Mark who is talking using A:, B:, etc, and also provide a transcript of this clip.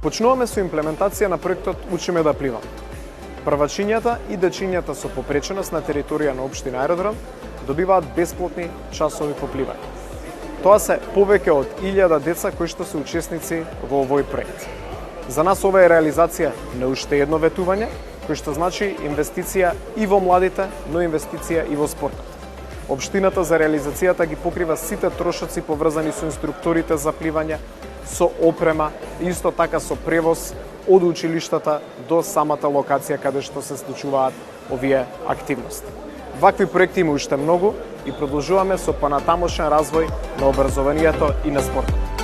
A: Почнуваме со имплементација на проектот Учиме да пливаме. Првачињата и дечињата со попреченост на територија на општина Аеродром добиваат бесплатни часови по пливање. Тоа се повеќе од 1000 деца кои што се учесници во овој проект. За нас ова е реализација на уште едно ветување, кој што значи инвестиција и во младите, но инвестиција и во спортот. Општината за реализацијата ги покрива сите трошоци поврзани со инструкторите за пливање, со опрема и исто така со превоз од училиштата до самата локација каде што се случуваат овие активности. Вакви проекти има уште многу и продолжуваме со понатамошен развој на образованието и на спортот.